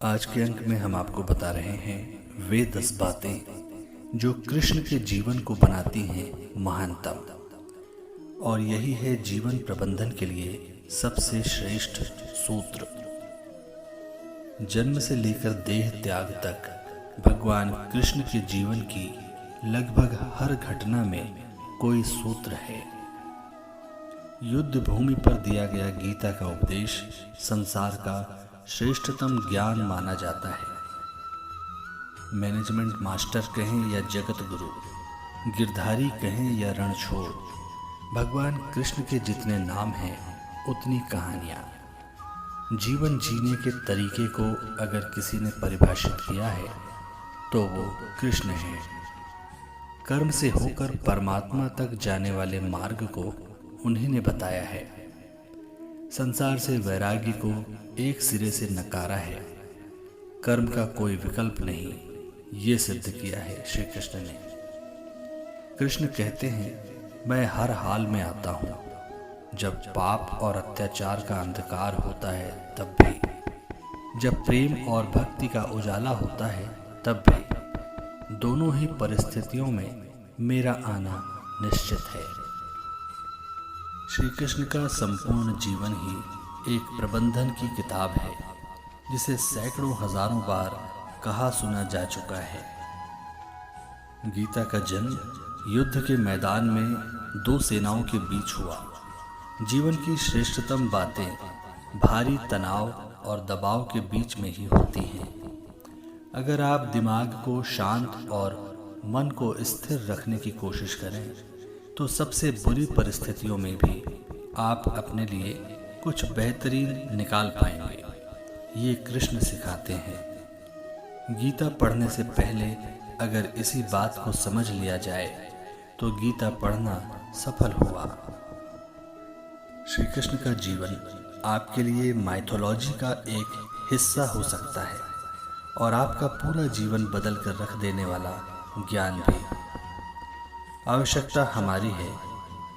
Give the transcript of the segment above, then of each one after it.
आज के अंक में हम आपको बता रहे हैं वे 10 बातें जो कृष्ण के जीवन को बनाती हैं महानतम, और यही है जीवन प्रबंधन के लिए सबसे श्रेष्ठ सूत्र। जन्म से लेकर देह त्याग तक भगवान कृष्ण के जीवन की लगभग हर घटना में कोई सूत्र है। युद्ध भूमि पर दिया गया गीता का उपदेश संसार का श्रेष्ठतम ज्ञान माना जाता है। मैनेजमेंट मास्टर कहें या जगत गुरु, गिरधारी कहें या रणछोड़, भगवान कृष्ण के जितने नाम हैं उतनी कहानियाँ। जीवन जीने के तरीके को अगर किसी ने परिभाषित किया है तो वो कृष्ण है। कर्म से होकर परमात्मा तक जाने वाले मार्ग को उन्हीं ने बताया है। संसार से वैराग्य को एक सिरे से नकारा है। कर्म का कोई विकल्प नहीं, ये सिद्ध किया है श्री कृष्ण ने। कृष्ण कहते हैं, मैं हर हाल में आता हूँ। जब पाप और अत्याचार का अंधकार होता है तब भी, जब प्रेम और भक्ति का उजाला होता है तब भी, दोनों ही परिस्थितियों में मेरा आना निश्चित है। श्री कृष्ण का संपूर्ण जीवन ही एक प्रबंधन की किताब है, जिसे सैकड़ों हजारों बार कहा सुना जा चुका है। गीता का जन्म युद्ध के मैदान में दो सेनाओं के बीच हुआ। जीवन की श्रेष्ठतम बातें भारी तनाव और दबाव के बीच में ही होती हैं। अगर आप दिमाग को शांत और मन को स्थिर रखने की कोशिश करें तो सबसे बुरी परिस्थितियों में भी आप अपने लिए कुछ बेहतरीन निकाल पाएंगे। ये कृष्ण सिखाते हैं। गीता पढ़ने से पहले अगर इसी बात को समझ लिया जाए तो गीता पढ़ना सफल हुआ। श्री कृष्ण का जीवन आपके लिए माइथोलॉजी का एक हिस्सा हो सकता है और आपका पूरा जीवन बदल कर रख देने वाला ज्ञान भी। आवश्यकता हमारी है,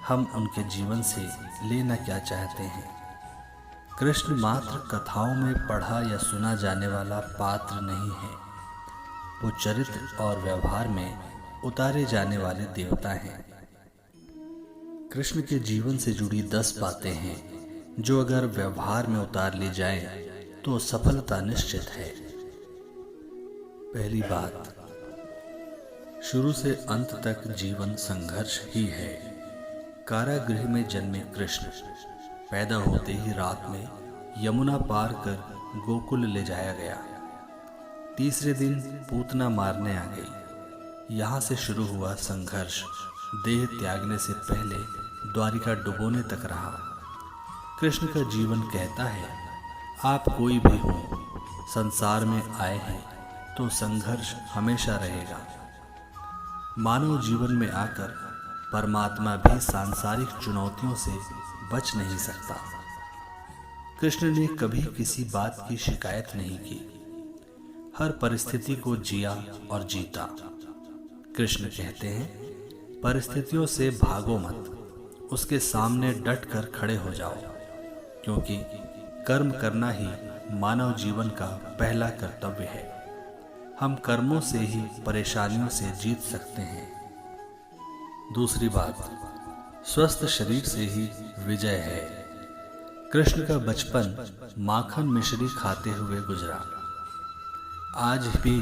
हम उनके जीवन से लेना क्या चाहते हैं। कृष्ण मात्र कथाओं में पढ़ा या सुना जाने वाला पात्र नहीं है, वो चरित्र और व्यवहार में उतारे जाने वाले देवता हैं। कृष्ण के जीवन से जुड़ी 10 बातें हैं जो अगर व्यवहार में उतार ली जाएं तो सफलता निश्चित है। पहली बात, शुरू से अंत तक जीवन संघर्ष ही है। कारागृह में जन्मे कृष्ण पैदा होते ही रात में यमुना पार कर गोकुल ले जाया गया। तीसरे दिन पूतना मारने आ गई। यहाँ से शुरू हुआ संघर्ष देह त्यागने से पहले द्वारिका डुबोने तक रहा। कृष्ण का जीवन कहता है, आप कोई भी हो, संसार में आए हैं तो संघर्ष हमेशा रहेगा। मानव जीवन में आकर परमात्मा भी सांसारिक चुनौतियों से बच नहीं सकता। कृष्ण ने कभी किसी बात की शिकायत नहीं की, हर परिस्थिति को जिया और जीता। कृष्ण कहते हैं, परिस्थितियों से भागो मत, उसके सामने डट कर खड़े हो जाओ, क्योंकि कर्म करना ही मानव जीवन का पहला कर्तव्य है। हम कर्मों से ही परेशानियों से जीत सकते हैं। दूसरी बात, स्वस्थ शरीर से ही विजय है। कृष्ण का बचपन माखन मिश्री खाते हुए गुजरा। आज भी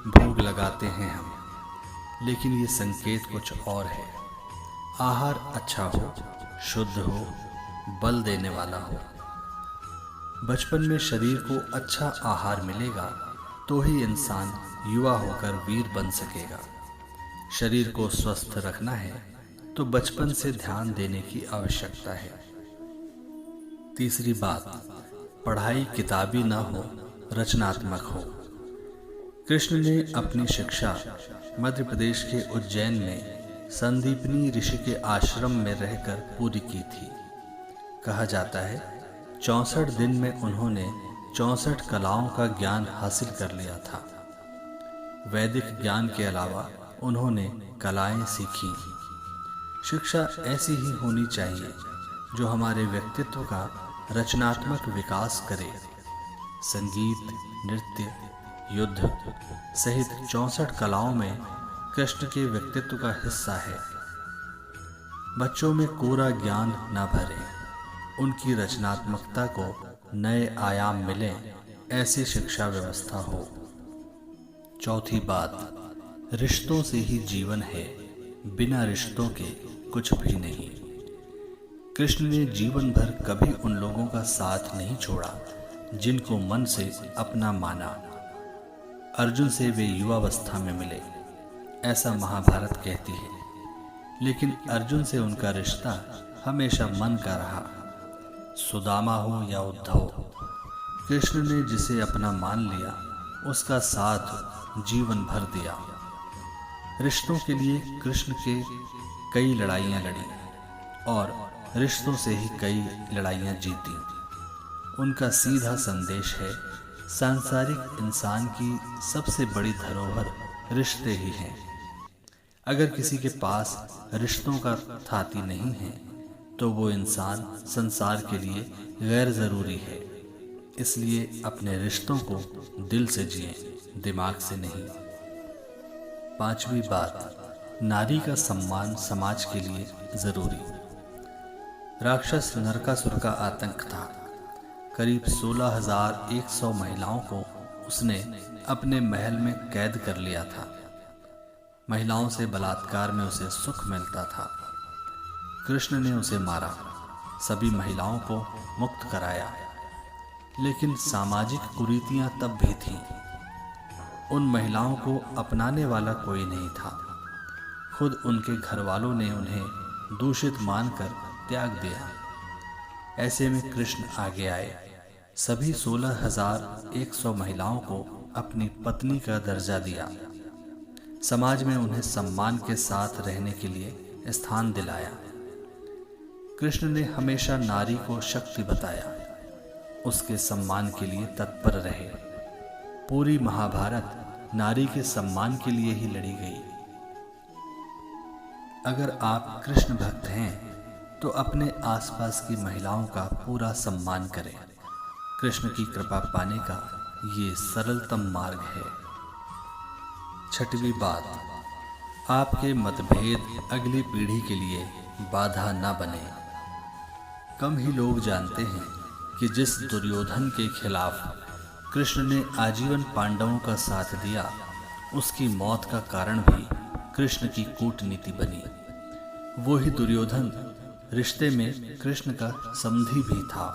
भोग लगाते हैं हम, लेकिन ये संकेत कुछ और है। आहार अच्छा हो, शुद्ध हो, बल देने वाला हो। बचपन में शरीर को अच्छा आहार मिलेगा तो ही इंसान युवा होकर वीर बन सकेगा। शरीर को स्वस्थ रखना है तो बचपन से ध्यान देने की आवश्यकता है। तीसरी बात, पढ़ाई किताबी ना हो, रचनात्मक हो। कृष्ण ने अपनी शिक्षा मध्य प्रदेश के उज्जैन में संदीपनी ऋषि के आश्रम में रहकर पूरी की थी। कहा जाता है 64 दिन में उन्होंने 64 कलाओं का ज्ञान हासिल कर लिया था। वैदिक ज्ञान के अलावा उन्होंने कलाएं सीखी। शिक्षा ऐसी ही होनी चाहिए जो हमारे व्यक्तित्व का रचनात्मक विकास करे। संगीत, नृत्य, युद्ध सहित 64 कलाओं में कृष्ण के व्यक्तित्व का हिस्सा है। बच्चों में कोरा ज्ञान न भरे, उनकी रचनात्मकता को नए आयाम मिले, ऐसी शिक्षा व्यवस्था हो। चौथी बात, रिश्तों से ही जीवन है, बिना रिश्तों के कुछ भी नहीं। कृष्ण ने जीवन भर कभी उन लोगों का साथ नहीं छोड़ा जिनको मन से अपना माना। अर्जुन से वे युवावस्था में मिले, ऐसा महाभारत कहती है, लेकिन अर्जुन से उनका रिश्ता हमेशा मन का रहा। सुदामा हो या उद्धव, कृष्ण ने जिसे अपना मान लिया उसका साथ जीवन भर दिया। रिश्तों के लिए कृष्ण के कई लड़ाइयाँ लड़ी और रिश्तों से ही कई लड़ाइयाँ जीती। उनका सीधा संदेश है, सांसारिक इंसान की सबसे बड़ी धरोहर रिश्ते ही हैं। अगर किसी के पास रिश्तों का थाती नहीं है तो वो इंसान संसार के लिए गैर जरूरी है। इसलिए अपने रिश्तों को दिल से जिए, दिमाग से नहीं। पांचवी बात, नारी का सम्मान समाज के लिए जरूरी। राक्षस नरकासुर का आतंक था। करीब 16,100 महिलाओं को उसने अपने महल में कैद कर लिया था। महिलाओं से बलात्कार में उसे सुख मिलता था। कृष्ण ने उसे मारा, सभी महिलाओं को मुक्त कराया, लेकिन सामाजिक कुरीतियां तब भी थीं। उन महिलाओं को अपनाने वाला कोई नहीं था। खुद उनके घर वालों ने उन्हें दूषित मानकर त्याग दिया। ऐसे में कृष्ण आगे आए, सभी 16,100 महिलाओं को अपनी पत्नी का दर्जा दिया, समाज में उन्हें सम्मान के साथ रहने के लिए स्थान दिलाया। कृष्ण ने हमेशा नारी को शक्ति बताया, उसके सम्मान के लिए तत्पर रहे। पूरी महाभारत नारी के सम्मान के लिए ही लड़ी गई। अगर आप कृष्ण भक्त हैं तो अपने आसपास की महिलाओं का पूरा सम्मान करें। कृष्ण की कृपा पाने का ये सरलतम मार्ग है। छठवीं बात, आपके मतभेद अगली पीढ़ी के लिए बाधा न बने। कम ही लोग जानते हैं कि जिस दुर्योधन के खिलाफ कृष्ण ने आजीवन पांडवों का साथ दिया, उसकी मौत का कारण भी कृष्ण की कूटनीति बनी। वो ही दुर्योधन रिश्ते में कृष्ण का समधी भी था।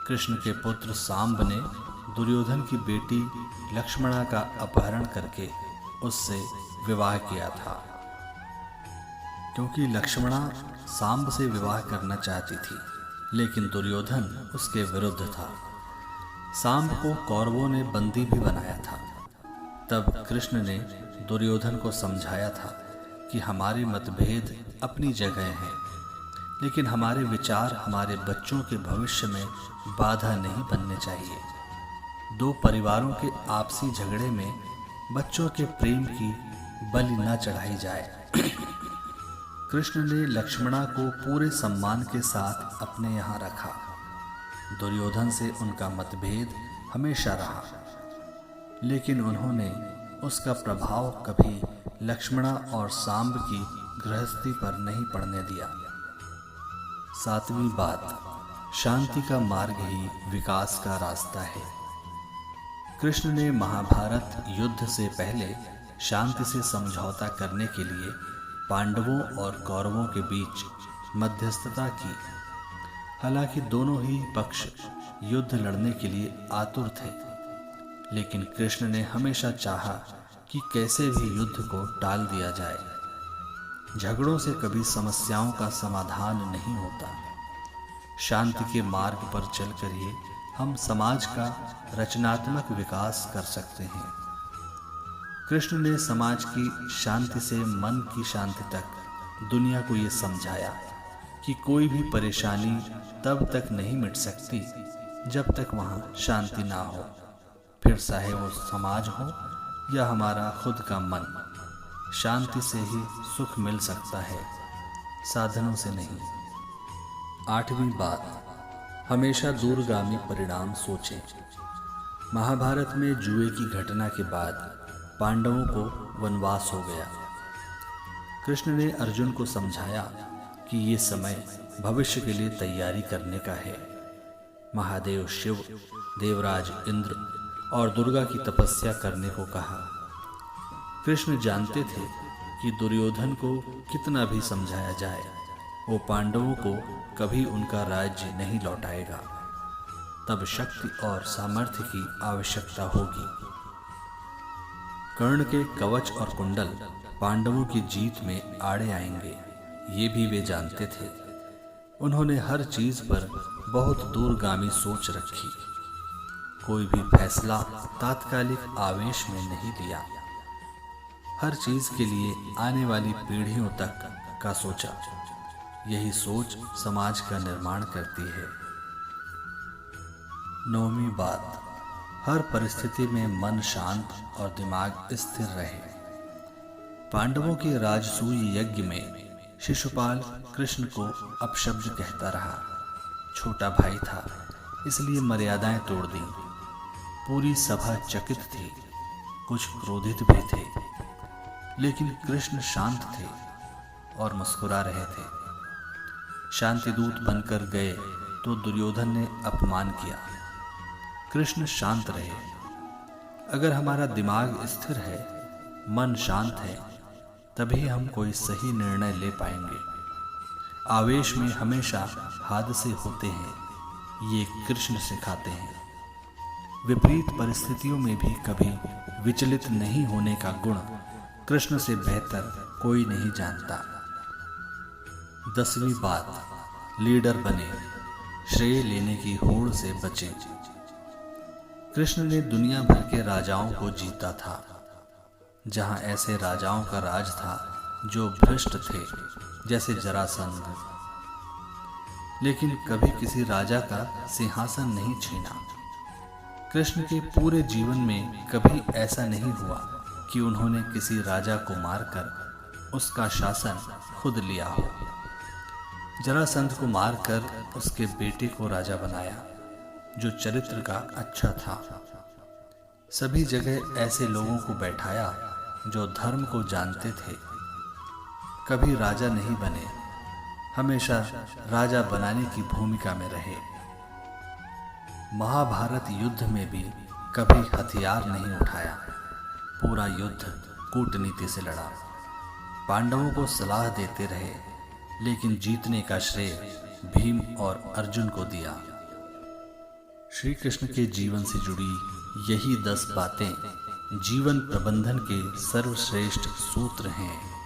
कृष्ण के पुत्र सांब ने दुर्योधन की बेटी लक्ष्मणा का अपहरण करके उससे विवाह किया था, क्योंकि लक्ष्मणा सांब से विवाह करना चाहती थी, लेकिन दुर्योधन उसके विरुद्ध था। सांब को कौरवों ने बंदी भी बनाया था। तब कृष्ण ने दुर्योधन को समझाया था कि हमारे मतभेद अपनी जगह हैं, लेकिन हमारे विचार हमारे बच्चों के भविष्य में बाधा नहीं बनने चाहिए। दो परिवारों के आपसी झगड़े में बच्चों के प्रेम की बलि न चढ़ाई जाए। कृष्ण ने लक्ष्मणा को पूरे सम्मान के साथ अपने यहाँ रखा। दुर्योधन से उनका मतभेद हमेशा रहा, लेकिन उन्होंने उसका प्रभाव कभी लक्ष्मणा और सांब की गृहस्थी पर नहीं पड़ने दिया। सातवीं बात, शांति का मार्ग ही विकास का रास्ता है। कृष्ण ने महाभारत युद्ध से पहले शांति से समझौता करने के लिए पांडवों और कौरवों के बीच मध्यस्थता की। हालांकि दोनों ही पक्ष युद्ध लड़ने के लिए आतुर थे, लेकिन कृष्ण ने हमेशा चाहा कि कैसे भी युद्ध को टाल दिया जाए। झगड़ों से कभी समस्याओं का समाधान नहीं होता। शांति के मार्ग पर चलकर ही हम समाज का रचनात्मक विकास कर सकते हैं। कृष्ण ने समाज की शांति से मन की शांति तक दुनिया को ये समझाया कि कोई भी परेशानी तब तक नहीं मिट सकती जब तक वहाँ शांति ना हो, फिर चाहे वो समाज हो या हमारा खुद का मन। शांति से ही सुख मिल सकता है, साधनों से नहीं। आठवीं बात, हमेशा दूरगामी परिणाम सोचें। महाभारत में जुए की घटना के बाद पांडवों को वनवास हो गया। कृष्ण ने अर्जुन को समझाया कि ये समय भविष्य के लिए तैयारी करने का है। महादेव शिव, देवराज इंद्र और दुर्गा की तपस्या करने को कहा। कृष्ण जानते थे कि दुर्योधन को कितना भी समझाया जाए, वो पांडवों को कभी उनका राज्य नहीं लौटाएगा। तब शक्ति और सामर्थ्य की आवश्यकता होगी। कर्ण के कवच और कुंडल पांडवों की जीत में आड़े आएंगे, ये भी वे जानते थे। उन्होंने हर चीज पर बहुत दूरगामी सोच रखी। कोई भी फैसला तात्कालिक आवेश में नहीं लिया। हर चीज के लिए आने वाली पीढ़ियों तक का सोचा। यही सोच समाज का निर्माण करती है। 9वीं बात, हर परिस्थिति में मन शांत और दिमाग स्थिर रहे। पांडवों के राजसूय यज्ञ में शिशुपाल कृष्ण को अपशब्द कहता रहा। छोटा भाई था, इसलिए मर्यादाएं तोड़ दी। पूरी सभा चकित थी, कुछ क्रोधित भी थे, लेकिन कृष्ण शांत थे और मुस्कुरा रहे थे। शांतिदूत बनकर गए तो दुर्योधन ने अपमान किया। कृष्ण शांत रहे। अगर हमारा दिमाग स्थिर है, मन शांत है, तभी हम कोई सही निर्णय ले पाएंगे। आवेश में हमेशा हादसे होते हैं, ये कृष्ण सिखाते हैं। विपरीत परिस्थितियों में भी कभी विचलित नहीं होने का गुण कृष्ण से बेहतर कोई नहीं जानता। 10वीं बात, लीडर बने, श्रेय लेने की होड़ से बचें। कृष्ण ने दुनिया भर के राजाओं को जीता था। जहां ऐसे राजाओं का राज था जो भ्रष्ट थे, जैसे जरासंध, लेकिन कभी किसी राजा का सिंहासन नहीं छीना। कृष्ण के पूरे जीवन में कभी ऐसा नहीं हुआ कि उन्होंने किसी राजा को मारकर उसका शासन खुद लिया हो। जरासंध को मारकर उसके बेटे को राजा बनाया, जो चरित्र का अच्छा था। सभी जगह ऐसे लोगों को बैठाया जो धर्म को जानते थे। कभी राजा नहीं बने, हमेशा राजा बनाने की भूमिका में रहे। महाभारत युद्ध में भी कभी हथियार नहीं उठाया, पूरा युद्ध कूटनीति से लड़ा। पांडवों को सलाह देते रहे, लेकिन जीतने का श्रेय भीम और अर्जुन को दिया। श्री कृष्ण के जीवन से जुड़ी यही 10 बातें जीवन प्रबंधन के सर्वश्रेष्ठ सूत्र हैं।